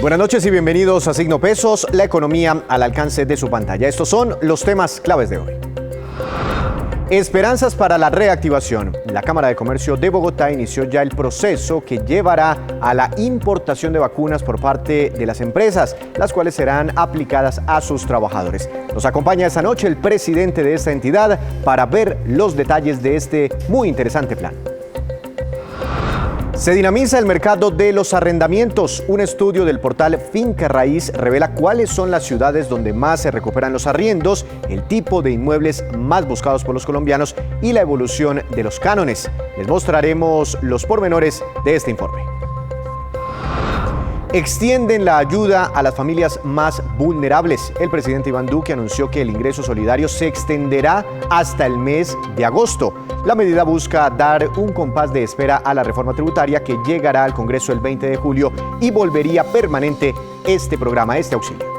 Buenas noches y bienvenidos a Signo Pesos, la economía al alcance de su pantalla. Estos son los temas claves de hoy. Esperanzas para la reactivación. La Cámara de Comercio de Bogotá inició ya el proceso que llevará a la importación de vacunas por parte de las empresas, las cuales serán aplicadas a sus trabajadores. Nos acompaña esta noche el presidente de esta entidad para ver los detalles de este muy interesante plan. Se dinamiza el mercado de los arrendamientos. Un estudio del portal Finca Raíz revela cuáles son las ciudades donde más se recuperan los arriendos, el tipo de inmuebles más buscados por los colombianos y la evolución de los cánones. Les mostraremos los pormenores de este informe. Extienden la ayuda a las familias más vulnerables. El presidente Iván Duque anunció que el ingreso solidario se extenderá hasta el mes de agosto. La medida busca dar un compás de espera a la reforma tributaria que llegará al Congreso el 20 de julio y volvería permanente este programa, este auxilio.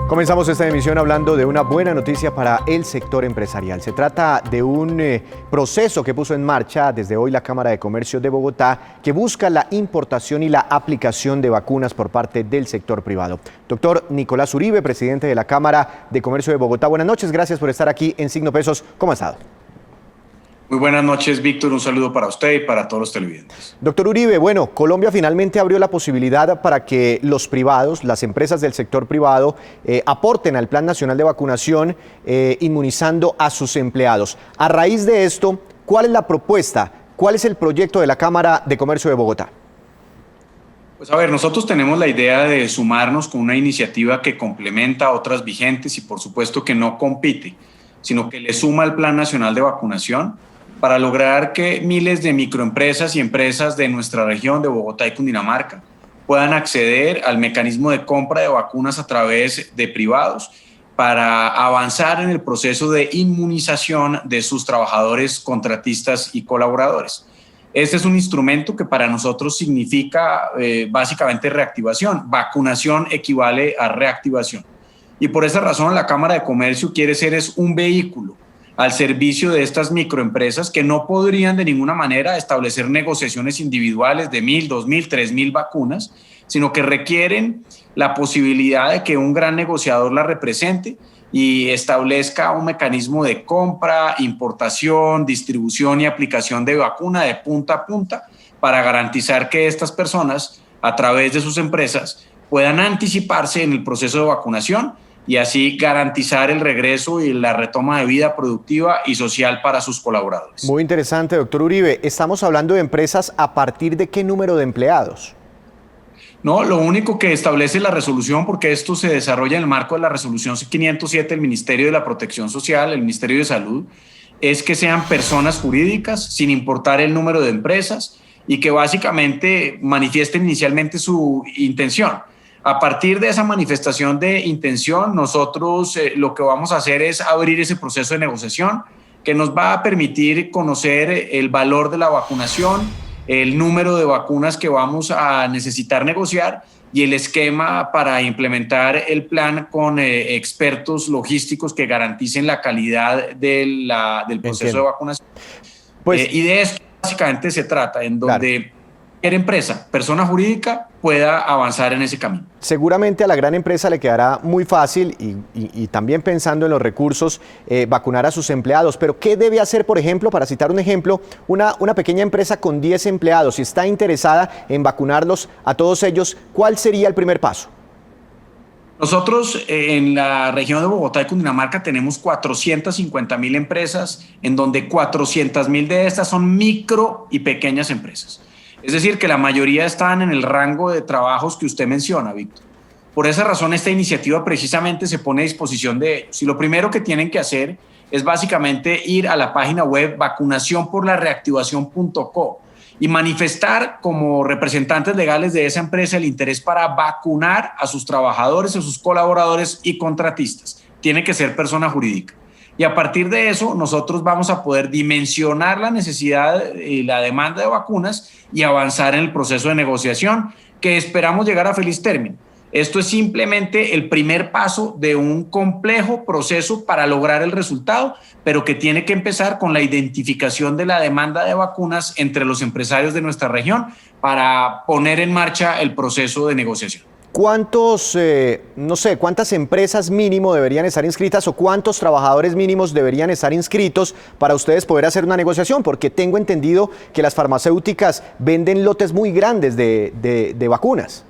Comenzamos esta emisión hablando de una buena noticia para el sector empresarial. Se trata de un proceso que puso en marcha desde hoy la Cámara de Comercio de Bogotá que busca la importación y la aplicación de vacunas por parte del sector privado. Doctor Nicolás Uribe, presidente de la Cámara de Comercio de Bogotá. Buenas noches, gracias por estar aquí en Signo Pesos. ¿Cómo ha estado? Muy buenas noches, Víctor. Un saludo para usted y para todos los televidentes. Doctor Uribe, bueno, Colombia finalmente abrió la posibilidad para que los privados, las empresas del sector privado, aporten al Plan Nacional de Vacunación inmunizando a sus empleados. A raíz de esto, ¿cuál es la propuesta? ¿Cuál es el proyecto de la Cámara de Comercio de Bogotá? Pues a ver, nosotros tenemos la idea de sumarnos con una iniciativa que complementa a otras vigentes y por supuesto que no compite, sino que le suma al Plan Nacional de Vacunación, para lograr que miles de microempresas y empresas de nuestra región de Bogotá y Cundinamarca puedan acceder al mecanismo de compra de vacunas a través de privados para avanzar en el proceso de inmunización de sus trabajadores, contratistas y colaboradores. Este es un instrumento que para nosotros significa básicamente reactivación. Vacunación equivale a reactivación. Y por esa razón la Cámara de Comercio quiere ser un vehículo al servicio de estas microempresas que no podrían de ninguna manera establecer negociaciones individuales de 1.000, 2.000, 3.000 vacunas, sino que requieren la posibilidad de que un gran negociador la represente y establezca un mecanismo de compra, importación, distribución y aplicación de vacuna de punta a punta para garantizar que estas personas, a través de sus empresas, puedan anticiparse en el proceso de vacunación y así garantizar el regreso y la retoma de vida productiva y social para sus colaboradores. Muy interesante, doctor Uribe. Estamos hablando de empresas a partir de qué número de empleados. No, lo único que establece la resolución, porque esto se desarrolla en el marco de la resolución 507 del Ministerio de la Protección Social, el Ministerio de Salud, es que sean personas jurídicas sin importar el número de empresas y que básicamente manifiesten inicialmente su intención. A partir de esa manifestación de intención, nosotros lo que vamos a hacer es abrir ese proceso de negociación que nos va a permitir conocer el valor de la vacunación, el número de vacunas que vamos a necesitar negociar y el esquema para implementar el plan con expertos logísticos que garanticen la calidad del proceso de vacunación. Y de esto básicamente se trata, en donde cualquier empresa, persona jurídica, pueda avanzar en ese camino. Seguramente a la gran empresa le quedará muy fácil y también pensando en los recursos, vacunar a sus empleados. Pero ¿qué debe hacer, por ejemplo, para citar un ejemplo, una pequeña empresa con 10 empleados? Si está interesada en vacunarlos a todos ellos, ¿cuál sería el primer paso? Nosotros en la región de Bogotá y Cundinamarca tenemos 450.000 empresas, en donde 400.000 de estas son micro y pequeñas empresas. Es decir, que la mayoría están en el rango de trabajos que usted menciona, Víctor. Por esa razón, esta iniciativa precisamente se pone a disposición de ellos. Y lo primero que tienen que hacer es básicamente ir a la página web vacunacionporlareactivación.co y manifestar como representantes legales de esa empresa el interés para vacunar a sus trabajadores, a sus colaboradores y contratistas. Tiene que ser persona jurídica. Y a partir de eso, nosotros vamos a poder dimensionar la necesidad y la demanda de vacunas y avanzar en el proceso de negociación que esperamos llegar a feliz término. Esto es simplemente el primer paso de un complejo proceso para lograr el resultado, pero que tiene que empezar con la identificación de la demanda de vacunas entre los empresarios de nuestra región para poner en marcha el proceso de negociación. ¿Cuántos, no sé, cuántas empresas mínimo deberían estar inscritas o cuántos trabajadores mínimos deberían estar inscritos para ustedes poder hacer una negociación? Porque tengo entendido que las farmacéuticas venden lotes muy grandes de vacunas.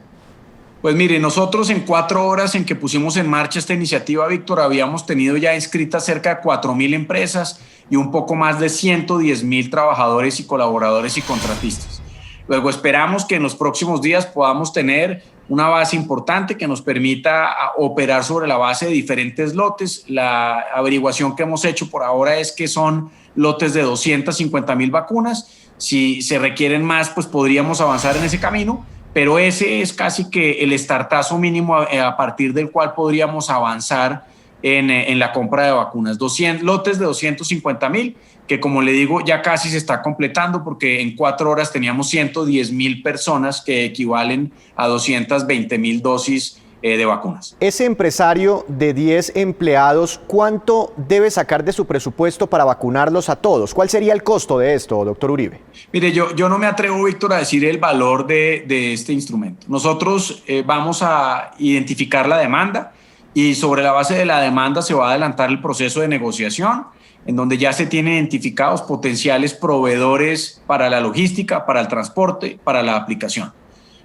Pues mire, nosotros en 4 horas en que pusimos en marcha esta iniciativa, Víctor, habíamos tenido ya inscritas cerca de 4.000 empresas y un poco más de 110.000 trabajadores y colaboradores y contratistas. Luego esperamos que en los próximos días podamos tener una base importante que nos permita operar sobre la base de diferentes lotes. La averiguación que hemos hecho por ahora es que son lotes de 250.000 vacunas. Si se requieren más, pues podríamos avanzar en ese camino. Pero ese es casi que el startazo mínimo a partir del cual podríamos avanzar en la compra de vacunas. Lotes de 250.000, que como le digo, ya casi se está completando porque en 4 horas teníamos 110.000 personas que equivalen a 220.000 dosis de vacunas. Ese empresario de 10 empleados, ¿cuánto debe sacar de su presupuesto para vacunarlos a todos? ¿Cuál sería el costo de esto, doctor Uribe? Mire, yo no me atrevo, Víctor, a decir el valor de este instrumento. Nosotros vamos a identificar la demanda y sobre la base de la demanda se va a adelantar el proceso de negociación, en donde ya se tienen identificados potenciales proveedores para la logística, para el transporte, para la aplicación.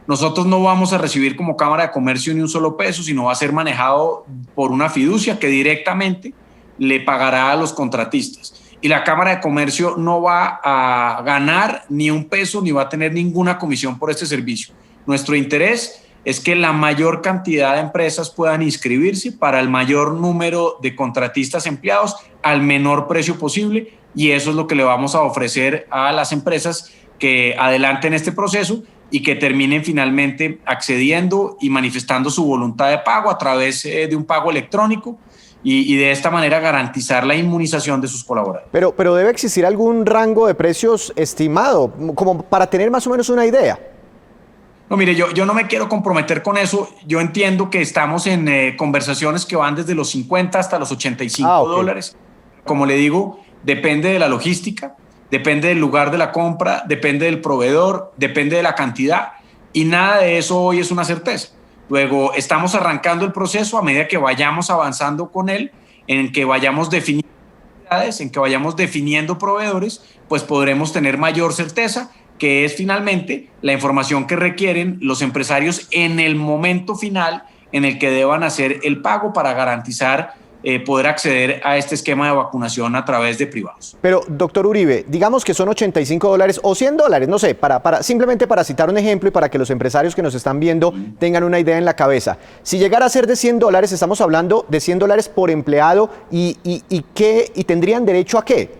Nosotros no vamos a recibir como Cámara de Comercio ni un solo peso, sino va a ser manejado por una fiducia que directamente le pagará a los contratistas. Y la Cámara de Comercio no va a ganar ni un peso ni va a tener ninguna comisión por este servicio. Nuestro interés es que la mayor cantidad de empresas puedan inscribirse para el mayor número de contratistas empleados al menor precio posible, y eso es lo que le vamos a ofrecer a las empresas que adelanten este proceso y que terminen finalmente accediendo y manifestando su voluntad de pago a través de un pago electrónico y de esta manera garantizar la inmunización de sus colaboradores. Pero debe existir algún rango de precios estimado, como para tener más o menos una idea. No, mire, yo no me quiero comprometer con eso. Yo entiendo que estamos en conversaciones que van desde los 50 hasta los 85 dólares. Como le digo, depende de la logística, depende del lugar de la compra, depende del proveedor, depende de la cantidad, y nada de eso hoy es una certeza. Luego estamos arrancando el proceso a medida que vayamos avanzando con él, en que vayamos definiendo actividades, en que vayamos definiendo proveedores, pues podremos tener mayor certeza, que es finalmente la información que requieren los empresarios en el momento final en el que deban hacer el pago para garantizar poder acceder a este esquema de vacunación a través de privados. Pero, doctor Uribe, digamos que son 85 dólares o 100 dólares, no sé, simplemente para citar un ejemplo y para que los empresarios que nos están viendo tengan una idea en la cabeza. Si llegara a ser de 100 dólares, estamos hablando de 100 dólares por empleado y ¿tendrían derecho a qué?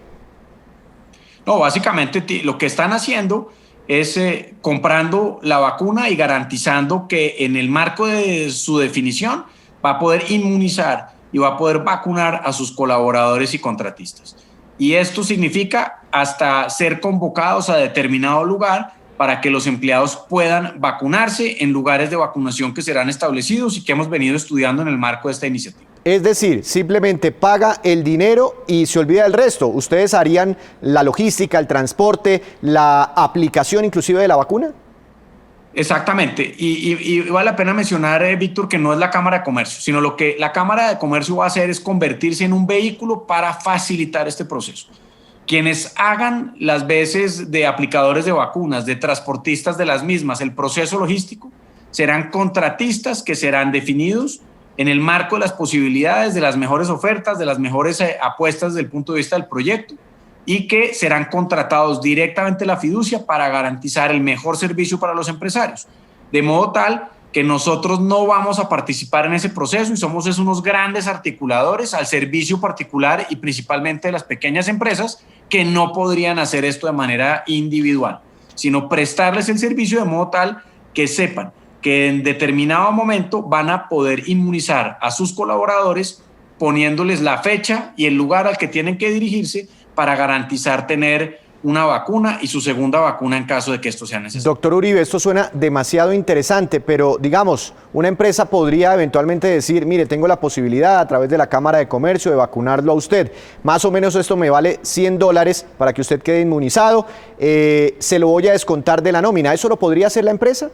No, básicamente lo que están haciendo es comprando la vacuna y garantizando que en el marco de su definición va a poder inmunizar y va a poder vacunar a sus colaboradores y contratistas. Y esto significa hasta ser convocados a determinado lugar para que los empleados puedan vacunarse en lugares de vacunación que serán establecidos y que hemos venido estudiando en el marco de esta iniciativa. Es decir, simplemente paga el dinero y se olvida del resto. ¿Ustedes harían la logística, el transporte, la aplicación inclusive de la vacuna? Exactamente, y vale la pena mencionar, Víctor, que no es la Cámara de Comercio, sino lo que la Cámara de Comercio va a hacer es convertirse en un vehículo para facilitar este proceso. Quienes hagan las veces de aplicadores de vacunas, de transportistas de las mismas, el proceso logístico, serán contratistas que serán definidos en el marco de las posibilidades, de las mejores ofertas, de las mejores apuestas desde el punto de vista del proyecto, y que serán contratados directamente la fiducia para garantizar el mejor servicio para los empresarios. De modo tal que nosotros no vamos a participar en ese proceso y somos unos grandes articuladores al servicio particular y principalmente de las pequeñas empresas que no podrían hacer esto de manera individual, sino prestarles el servicio de modo tal que sepan que en determinado momento van a poder inmunizar a sus colaboradores poniéndoles la fecha y el lugar al que tienen que dirigirse para garantizar tener una vacuna y su segunda vacuna en caso de que esto sea necesario. Doctor Uribe, esto suena demasiado interesante, pero digamos, una empresa podría eventualmente decir, mire, tengo la posibilidad a través de la Cámara de Comercio de vacunarlo a usted. Más o menos esto me vale $100 para que usted quede inmunizado, se lo voy a descontar de la nómina. ¿Eso lo podría hacer la empresa?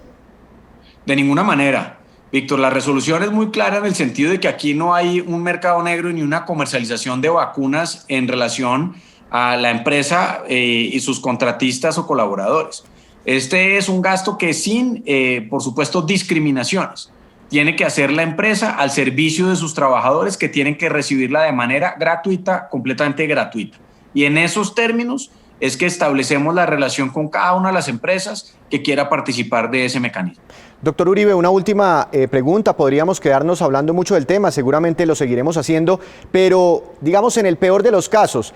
De ninguna manera. Víctor, la resolución es muy clara en el sentido de que aquí no hay un mercado negro ni una comercialización de vacunas en relación a la empresa y sus contratistas o colaboradores. Este es un gasto que sin, por supuesto, discriminaciones, tiene que hacer la empresa al servicio de sus trabajadores que tienen que recibirla de manera gratuita, completamente gratuita. Y en esos términos es que establecemos la relación con cada una de las empresas que quiera participar de ese mecanismo. Doctor Uribe, una última pregunta. Podríamos quedarnos hablando mucho del tema, seguramente lo seguiremos haciendo, pero digamos en el peor de los casos,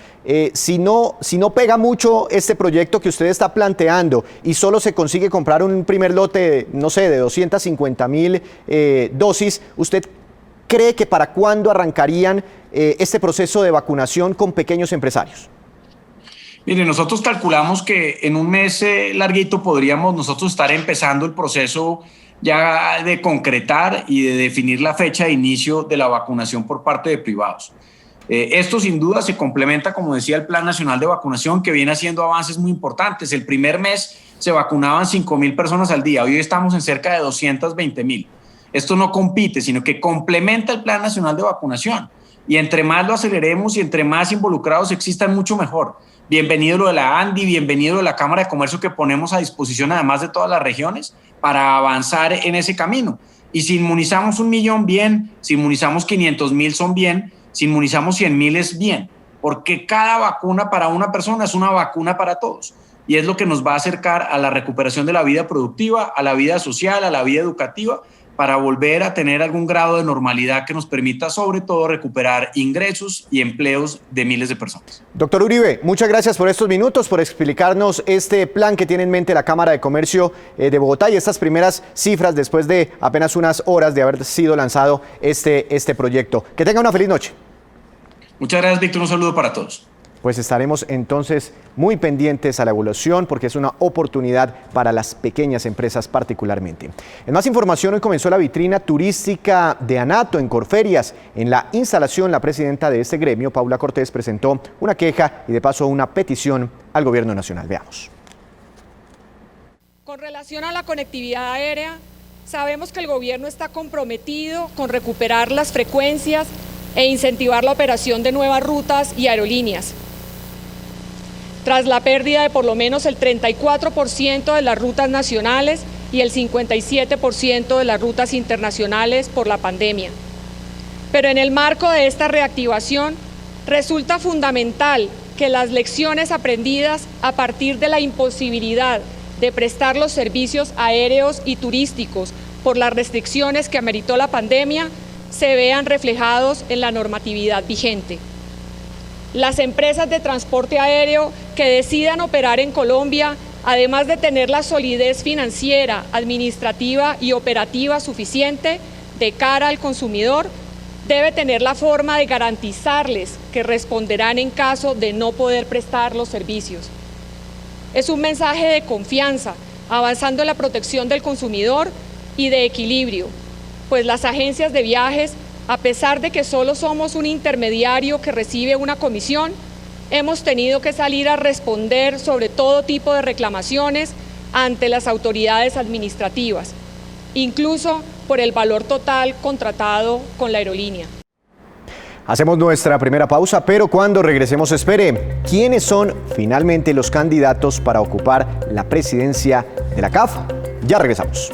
si no pega mucho este proyecto que usted está planteando y solo se consigue comprar un primer lote, no sé, de 250,000 dosis, ¿usted cree que para cuándo arrancarían este proceso de vacunación con pequeños empresarios? Mire, nosotros calculamos que en un mes larguito podríamos nosotros estar empezando el proceso ya de concretar y de definir la fecha de inicio de la vacunación por parte de privados. Esto sin duda se complementa, como decía, el Plan Nacional de Vacunación, que viene haciendo avances muy importantes. El primer mes se vacunaban 5,000 personas al día, hoy estamos en cerca de 220,000. Esto no compite, sino que complementa el Plan Nacional de Vacunación. Y entre más lo aceleremos y entre más involucrados existan, mucho mejor. Bienvenido lo de la ANDI, bienvenido lo de la Cámara de Comercio que ponemos a disposición además de todas las regiones para avanzar en ese camino. Y si inmunizamos 1,000,000, bien. Si inmunizamos 500,000 son bien. Si inmunizamos 100,000 es bien. Porque cada vacuna para una persona es una vacuna para todos. Y es lo que nos va a acercar a la recuperación de la vida productiva, a la vida social, a la vida educativa, para volver a tener algún grado de normalidad que nos permita sobre todo recuperar ingresos y empleos de miles de personas. Doctor Uribe, muchas gracias por estos minutos, por explicarnos este plan que tiene en mente la Cámara de Comercio de Bogotá y estas primeras cifras después de apenas unas horas de haber sido lanzado este proyecto. Que tenga una feliz noche. Muchas gracias, Víctor. Un saludo para todos. Pues estaremos entonces muy pendientes a la evaluación porque es una oportunidad para las pequeñas empresas particularmente. En más información, hoy comenzó la vitrina turística de Anato en Corferias. En la instalación, la presidenta de este gremio, Paula Cortés, presentó una queja y de paso una petición al gobierno nacional. Veamos. Con relación a la conectividad aérea, sabemos que el gobierno está comprometido con recuperar las frecuencias e incentivar la operación de nuevas rutas y aerolíneas. Tras la pérdida de por lo menos el 34% de las rutas nacionales y el 57% de las rutas internacionales por la pandemia. Pero en el marco de esta reactivación, resulta fundamental que las lecciones aprendidas a partir de la imposibilidad de prestar los servicios aéreos y turísticos por las restricciones que ameritó la pandemia se vean reflejados en la normatividad vigente. Las empresas de transporte aéreo que decidan operar en Colombia, además de tener la solidez financiera, administrativa y operativa suficiente de cara al consumidor, debe tener la forma de garantizarles que responderán en caso de no poder prestar los servicios. Es un mensaje de confianza, avanzando en la protección del consumidor y de equilibrio, pues las agencias de viajes, a pesar de que solo somos un intermediario que recibe una comisión, hemos tenido que salir a responder sobre todo tipo de reclamaciones ante las autoridades administrativas, incluso por el valor total contratado con la aerolínea. Hacemos nuestra primera pausa, pero cuando regresemos espere, ¿quiénes son finalmente los candidatos para ocupar la presidencia de la CAF? Ya regresamos.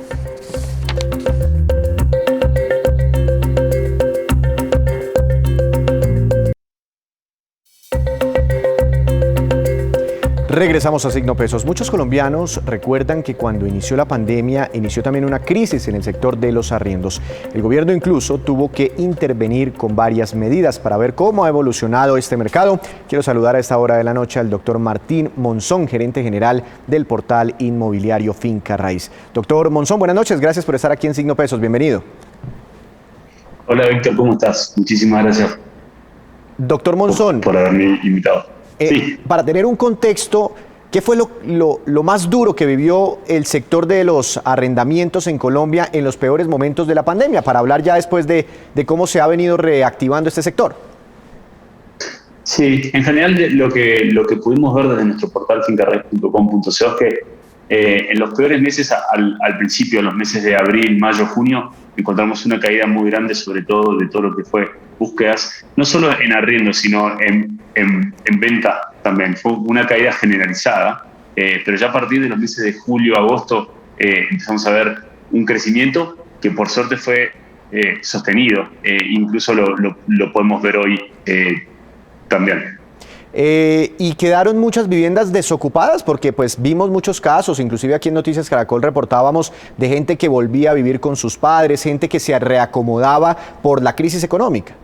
Regresamos a Signo Pesos. Muchos colombianos recuerdan que cuando inició la pandemia, inició también una crisis en el sector de los arriendos. El gobierno incluso tuvo que intervenir con varias medidas para ver cómo ha evolucionado este mercado. Quiero saludar a esta hora de la noche al doctor Martín Monzón, gerente general del portal inmobiliario Finca Raíz. Doctor Monzón, buenas noches. Gracias por estar aquí en Signo Pesos. Bienvenido. Hola, Víctor. ¿Cómo estás? Muchísimas gracias. Doctor Monzón. Por haberme invitado. Sí. Para tener un contexto, ¿Qué fue lo más duro que vivió el sector de los arrendamientos en Colombia en los peores momentos de la pandemia? Para hablar ya después de cómo se ha venido reactivando este sector. Sí, en general lo que pudimos ver desde nuestro portal fincarred.com.co es que en los peores meses, al principio, en los meses de abril, mayo, junio, encontramos una caída muy grande, sobre todo de todo lo que fue búsquedas, no solo en arriendo, sino en venta también. Fue una caída generalizada, pero ya a partir de los meses de julio, agosto, empezamos a ver un crecimiento que por suerte fue sostenido. Incluso lo podemos ver hoy también. Y quedaron muchas viviendas desocupadas porque pues vimos muchos casos, inclusive aquí en Noticias Caracol reportábamos de gente que volvía a vivir con sus padres, gente que se reacomodaba por la crisis económica.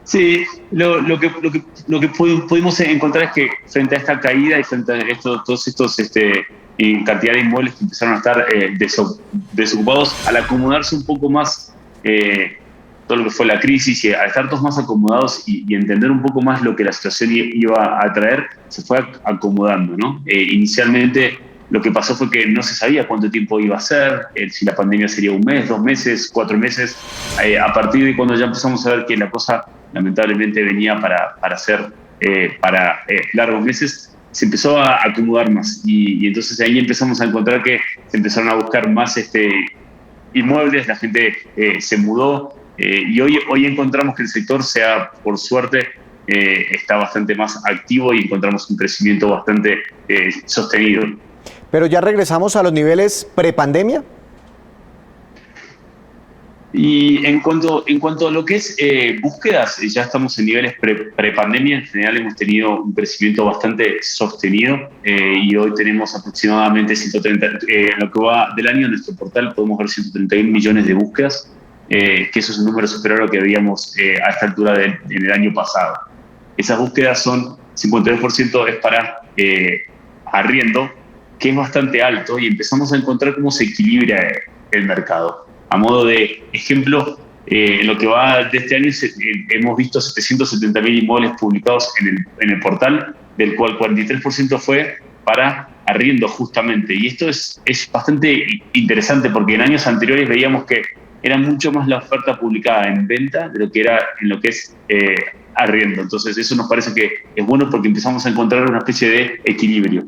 Sí, lo que pudimos encontrar es que frente a esta caída y frente a todos estos cantidad de inmuebles que empezaron a estar desocupados, al acomodarse un poco más todo lo que fue la crisis y al estar todos más acomodados y entender un poco más lo que la situación iba a traer, se fue acomodando, ¿no? Inicialmente lo que pasó fue que no se sabía cuánto tiempo iba a ser, si la pandemia sería 1 mes, 2 meses, 4 meses. A partir de cuando ya empezamos a ver que la cosa lamentablemente venía para ser para largos meses, se empezó a acomodar más y entonces ahí empezamos a encontrar que se empezaron a buscar más inmuebles, la gente se mudó. Y hoy encontramos que el sector, por suerte, está bastante más activo y encontramos un crecimiento bastante sostenido. ¿Pero ya regresamos a los niveles prepandemia? Y en cuanto a lo que es búsquedas, ya estamos en niveles prepandemia. En general hemos tenido un crecimiento bastante sostenido y hoy tenemos aproximadamente 130, en lo que va del año en nuestro portal podemos ver 131 millones de búsquedas. Que eso es un número superior a lo que veíamos a esta altura en el año pasado. Esas búsquedas son 52% es para arriendo, que es bastante alto, y empezamos a encontrar cómo se equilibra el mercado. A modo de ejemplo, en lo que va de este año hemos visto 770.000 inmuebles publicados en el portal, del cual 43% fue para arriendo justamente. Y esto es bastante interesante porque en años anteriores veíamos que era mucho más la oferta publicada en venta de lo que era en lo que es arriendo. Entonces eso nos parece que es bueno porque empezamos a encontrar una especie de equilibrio.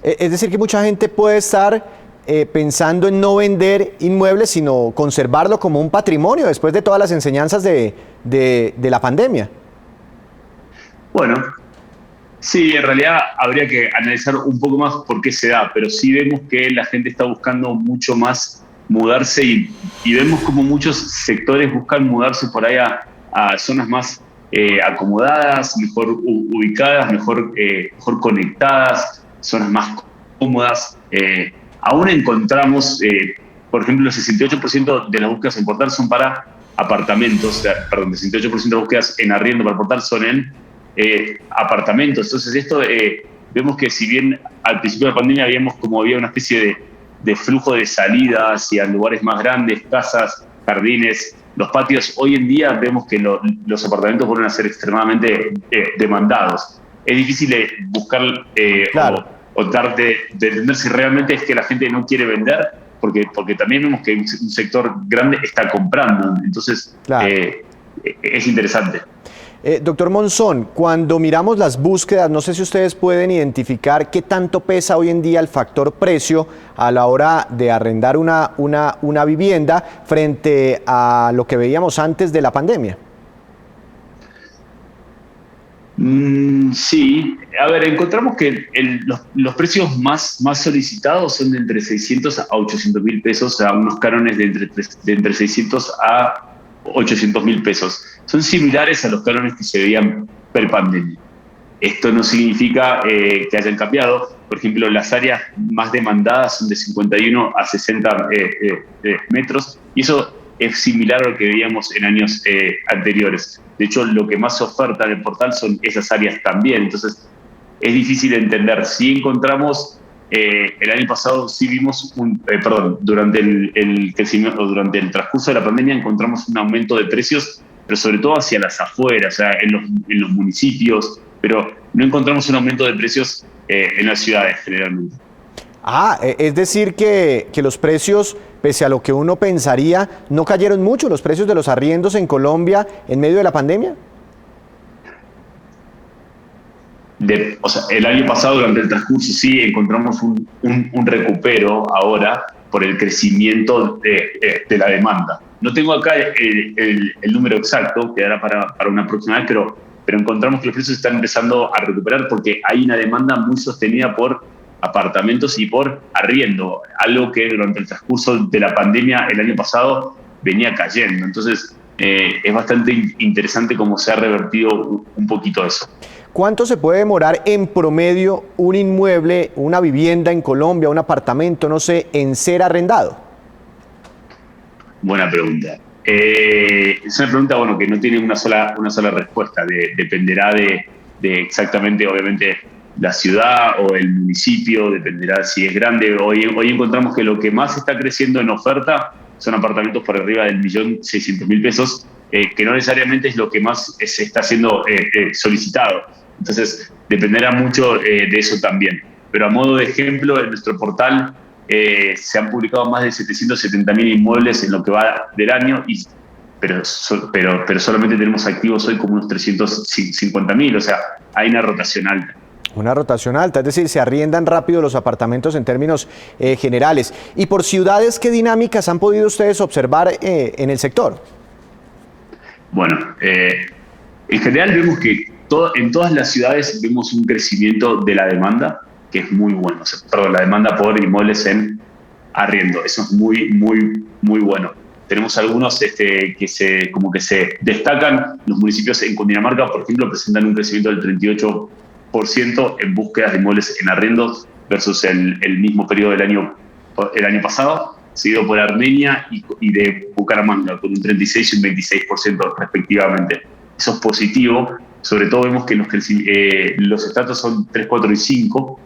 Es decir, que mucha gente puede estar pensando en no vender inmuebles, sino conservarlo como un patrimonio después de todas las enseñanzas de la pandemia. Bueno, sí, en realidad habría que analizar un poco más por qué se da, pero sí vemos que la gente está buscando mucho más mudarse y vemos como muchos sectores buscan mudarse por ahí a zonas más acomodadas, mejor ubicadas, mejor conectadas, zonas más cómodas. Aún encontramos, por ejemplo, el 68% de las búsquedas en portal son para apartamentos, el 68% de búsquedas en arriendo para portal son en apartamentos. Entonces esto vemos que si bien al principio de la pandemia había una especie de flujo de salida hacia lugares más grandes, casas, jardines, los patios, hoy en día vemos que los apartamentos vuelven a ser extremadamente demandados. Es difícil buscar claro. o tratar de entender si realmente es que la gente no quiere vender, porque también vemos que un sector grande está comprando. Entonces, claro. Es interesante. Doctor Monzón, cuando miramos las búsquedas, no sé si ustedes pueden identificar qué tanto pesa hoy en día el factor precio a la hora de arrendar una vivienda frente a lo que veíamos antes de la pandemia. Sí, a ver, encontramos que los precios más solicitados son de entre 600 a 800 mil pesos, a unos cánones de entre 600 a 800 mil pesos. Son similares a los cánones que se veían pre-pandemia. Esto no significa que hayan cambiado. Por ejemplo, las áreas más demandadas son de 51 a 60 metros, y eso es similar a lo que veíamos en años anteriores. De hecho, lo que más se oferta en el portal son esas áreas también. Entonces, es difícil de entender. Si encontramos, el año pasado sí vimos durante el crecimiento, o durante el transcurso de la pandemia encontramos un aumento de precios, pero sobre todo hacia las afueras, o sea, en los municipios. pero no encontramos un aumento de precios en las ciudades generalmente. Es decir que los precios, pese a lo que uno pensaría, no cayeron mucho los precios de los arriendos en Colombia en medio de la pandemia. El año pasado, durante el transcurso, sí encontramos un recupero ahora por el crecimiento de la demanda. No tengo acá el número exacto, quedará para una próxima vez, pero encontramos que los precios están empezando a recuperar porque hay una demanda muy sostenida por apartamentos y por arriendo, algo que durante el transcurso de la pandemia el año pasado venía cayendo. Entonces, es bastante interesante cómo se ha revertido un poquito eso. ¿Cuánto se puede demorar en promedio un inmueble, una vivienda en Colombia, un apartamento, no sé, en ser arrendado? Buena pregunta. Es una pregunta que no tiene una sola respuesta. Dependerá de exactamente, obviamente, la ciudad o el municipio, dependerá si es grande. Hoy encontramos que lo que más está creciendo en oferta son apartamentos por arriba del 1.600.000 pesos, que no necesariamente es lo que más se está siendo solicitado. Entonces, dependerá mucho de eso también. Pero a modo de ejemplo, en nuestro portal se han publicado más de 770.000 inmuebles en lo que va del año, pero solamente tenemos activos hoy como unos 350.000, o sea, hay una rotación alta. Una rotación alta, es decir, se arriendan rápido los apartamentos en términos generales. Y por ciudades, ¿qué dinámicas han podido ustedes observar en el sector? Bueno, en general vemos que en todas las ciudades vemos un crecimiento de la demanda, que es muy bueno. La demanda por inmuebles en arriendo, eso es muy, muy, muy bueno. Tenemos algunos que se destacan. Los municipios en Cundinamarca, por ejemplo, presentan un crecimiento del 38% en búsquedas de inmuebles en arriendos versus el mismo periodo el año pasado, seguido por Armenia y de Bucaramanga, con un 36 y un 26% respectivamente. Eso es positivo. Sobre todo vemos que los estratos son 3, 4 y 5,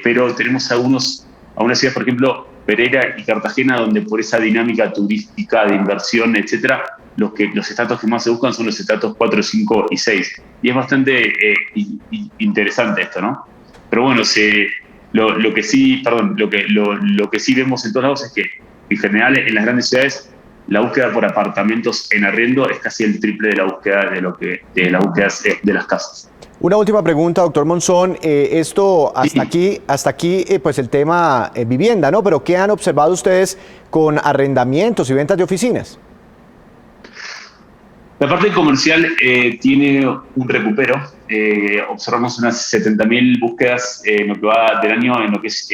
pero tenemos algunas ciudades, por ejemplo, Pereira y Cartagena, donde por esa dinámica turística de inversión, etcétera, los estratos que más se buscan son los estratos 4, 5 y 6. Y es bastante interesante esto, ¿no? Pero bueno, lo que sí vemos en todos lados es que, en general, en las grandes ciudades, la búsqueda por apartamentos en arriendo es casi el triple de la búsqueda de las búsquedas de las casas. Una última pregunta, doctor Monzón. Esto hasta aquí, pues el tema vivienda, ¿no? Pero ¿qué han observado ustedes con arrendamientos y ventas de oficinas? La parte comercial tiene un recupero. Observamos unas 70.000 búsquedas en lo que va del año en lo que es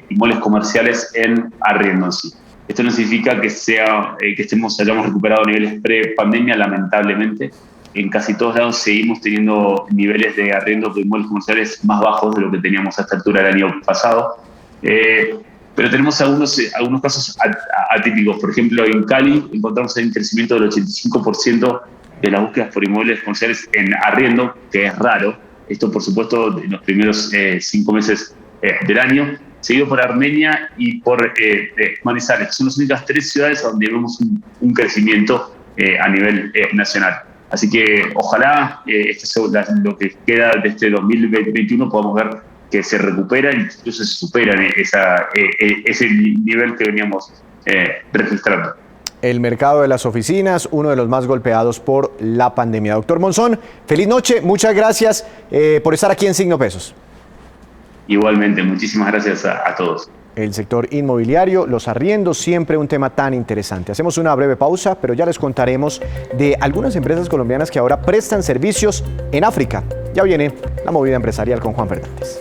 inmuebles comerciales en arriendo en sí. Esto no significa que hayamos recuperado niveles pre-pandemia, lamentablemente. En casi todos lados seguimos teniendo niveles de arriendo de inmuebles comerciales más bajos de lo que teníamos a esta altura del año pasado. Pero tenemos algunos casos atípicos. Por ejemplo, en Cali encontramos un crecimiento del 85% de las búsquedas por inmuebles comerciales en arriendo, que es raro. Esto, por supuesto, en los primeros 5 meses del año, seguido por Armenia y por Manizales. Son las únicas 3 ciudades donde vemos un crecimiento a nivel nacional. Así que ojalá lo que queda de este 2021 podamos ver que se recuperan e incluso se superan ese nivel que veníamos registrando. El mercado de las oficinas, uno de los más golpeados por la pandemia. Doctor Monzón, feliz noche, muchas gracias por estar aquí en Signo Pesos. Igualmente, muchísimas gracias a todos. El sector inmobiliario, los arriendos, siempre un tema tan interesante. Hacemos una breve pausa, pero ya les contaremos de algunas empresas colombianas que ahora prestan servicios en África. Ya viene la movida empresarial con Juan Fernández.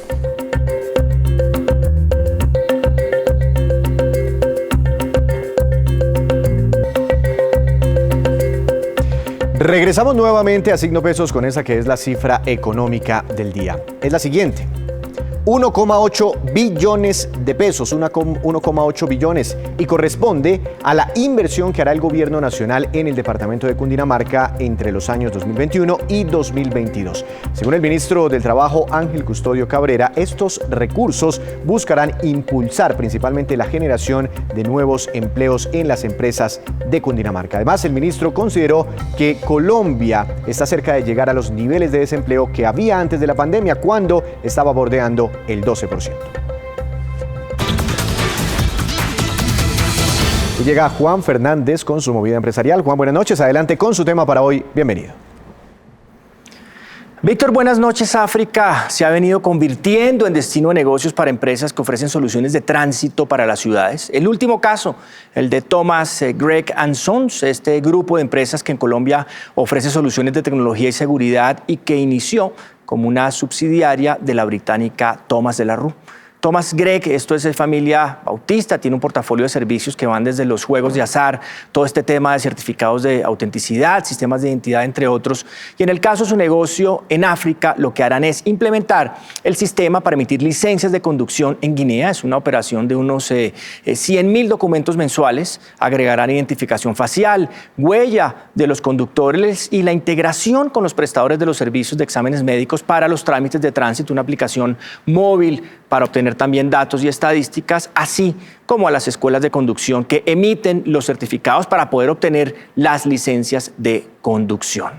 Regresamos nuevamente a Signo Pesos con esa que es la cifra económica del día. Es la siguiente: 1,8 billones de pesos, 1,8 billones, y corresponde a la inversión que hará el gobierno nacional en el departamento de Cundinamarca entre los años 2021 y 2022. Según el ministro del Trabajo, Ángel Custodio Cabrera, estos recursos buscarán impulsar principalmente la generación de nuevos empleos en las empresas de Cundinamarca. Además, el ministro consideró que Colombia está cerca de llegar a los niveles de desempleo que había antes de la pandemia, cuando estaba bordeando el 12%. Y llega Juan Fernández con su movida empresarial. Juan, buenas noches. Adelante con su tema para hoy. Bienvenido. Víctor, buenas noches. África se ha venido convirtiendo en destino de negocios para empresas que ofrecen soluciones de tránsito para las ciudades. El último caso, el de Thomas Gregg & Sons, este grupo de empresas que en Colombia ofrece soluciones de tecnología y seguridad y que inició como una subsidiaria de la británica Thomas de la Rue. Thomas Gregg, esto es de familia bautista, tiene un portafolio de servicios que van desde los juegos de azar, todo este tema de certificados de autenticidad, sistemas de identidad, entre otros. Y en el caso de su negocio en África, lo que harán es implementar el sistema para emitir licencias de conducción en Guinea. Es una operación de unos 100.000 documentos mensuales. Agregarán identificación facial, huella de los conductores y la integración con los prestadores de los servicios de exámenes médicos para los trámites de tránsito, una aplicación móvil para obtener también datos y estadísticas, así como a las escuelas de conducción que emiten los certificados para poder obtener las licencias de conducción.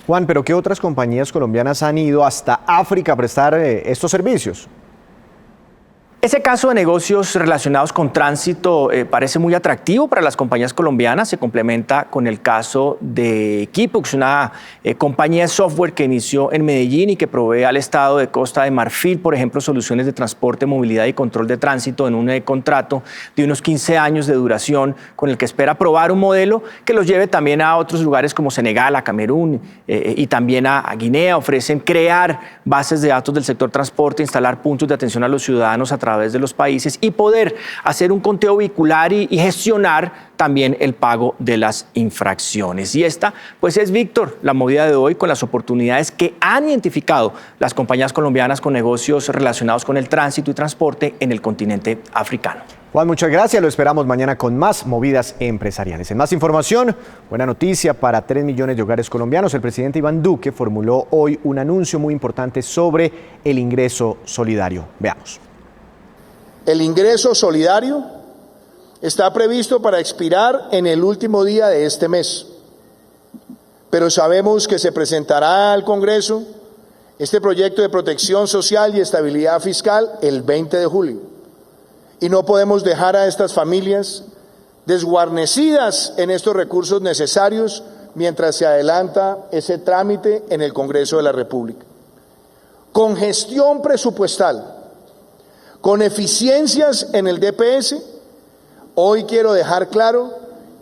Juan, ¿pero qué otras compañías colombianas han ido hasta África a prestar estos servicios? Ese caso de negocios relacionados con tránsito parece muy atractivo para las compañías colombianas. Se complementa con el caso de Equipux, una compañía de software que inició en Medellín y que provee al estado de Costa de Marfil, por ejemplo, soluciones de transporte, movilidad y control de tránsito en un contrato de unos 15 años de duración, con el que espera probar un modelo que los lleve también a otros lugares como Senegal, a Camerún y también a Guinea. Ofrecen crear bases de datos del sector transporte, instalar puntos de atención a los ciudadanos a través de los países y poder hacer un conteo vehicular y gestionar también el pago de las infracciones. Y esta, pues es, Víctor, la movida de hoy con las oportunidades que han identificado las compañías colombianas con negocios relacionados con el tránsito y transporte en el continente africano. Juan, muchas gracias. Lo esperamos mañana con más movidas empresariales. En más información, buena noticia para 3 millones de hogares colombianos. El presidente Iván Duque formuló hoy un anuncio muy importante sobre el ingreso solidario. Veamos. El ingreso solidario está previsto para expirar en el último día de este mes, pero sabemos que se presentará al Congreso este proyecto de protección social y estabilidad fiscal el 20 de julio. Y no podemos dejar a estas familias desguarnecidas en estos recursos necesarios mientras se adelanta ese trámite en el Congreso de la República. Con gestión presupuestal, con eficiencias en el DPS, hoy quiero dejar claro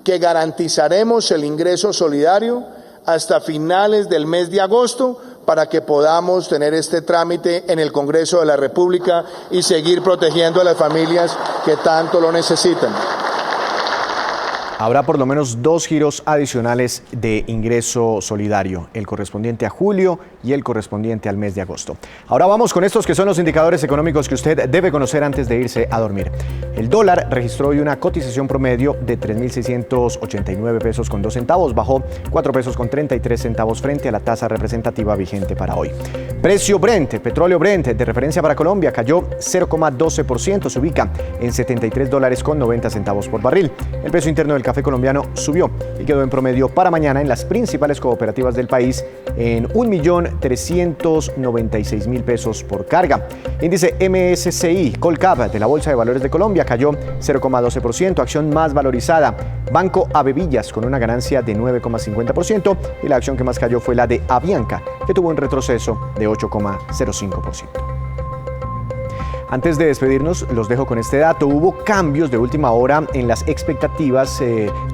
que garantizaremos el ingreso solidario hasta finales del mes de agosto para que podamos tener este trámite en el Congreso de la República y seguir protegiendo a las familias que tanto lo necesitan. Habrá por lo menos 2 giros adicionales de ingreso solidario, el correspondiente a julio y el correspondiente al mes de agosto. Ahora vamos con estos que son los indicadores económicos que usted debe conocer antes de irse a dormir. El dólar registró hoy una cotización promedio de 3.689 pesos con 2 centavos, bajó 4 pesos con 33 centavos frente a la tasa representativa vigente para hoy. Precio Brent, petróleo Brent de referencia para Colombia, cayó 0,12%, se ubica en $73 con 90 centavos por barril. El precio interno del café colombiano subió y quedó en promedio para mañana en las principales cooperativas del país en 1.396.000 pesos por carga. Índice MSCI Colcap de la Bolsa de Valores de Colombia cayó 0,12%, acción más valorizada, Banco Avevillas con una ganancia de 9,50% y la acción que más cayó fue la de Avianca, que tuvo un retroceso de 8,05%. Antes de despedirnos, los dejo con este dato. Hubo cambios de última hora en las expectativas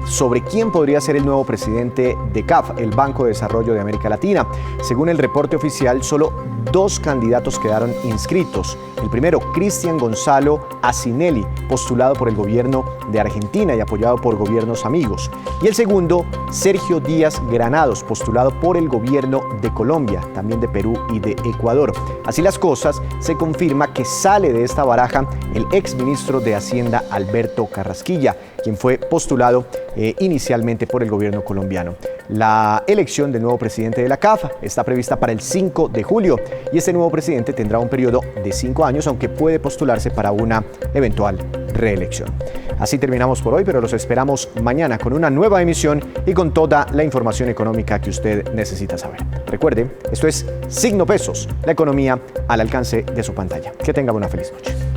sobre quién podría ser el nuevo presidente de CAF, el Banco de Desarrollo de América Latina. Según el reporte oficial, solo 2 candidatos quedaron inscritos. El primero, Cristian Gonzalo Acinelli, postulado por el gobierno de Argentina y apoyado por gobiernos amigos. Y el segundo, Sergio Díaz Granados, postulado por el gobierno de Colombia, también de Perú y de Ecuador. Así las cosas, se confirma que sale sale de esta baraja el exministro de Hacienda Alberto Carrasquilla, quien fue postulado inicialmente por el gobierno colombiano. La elección del nuevo presidente de la CAF está prevista para el 5 de julio y este nuevo presidente tendrá un periodo de 5 años, aunque puede postularse para una eventual reelección. Así terminamos por hoy, pero los esperamos mañana con una nueva emisión y con toda la información económica que usted necesita saber. Recuerde, esto es Signo Pesos, la economía al alcance de su pantalla. Que tenga una feliz noche.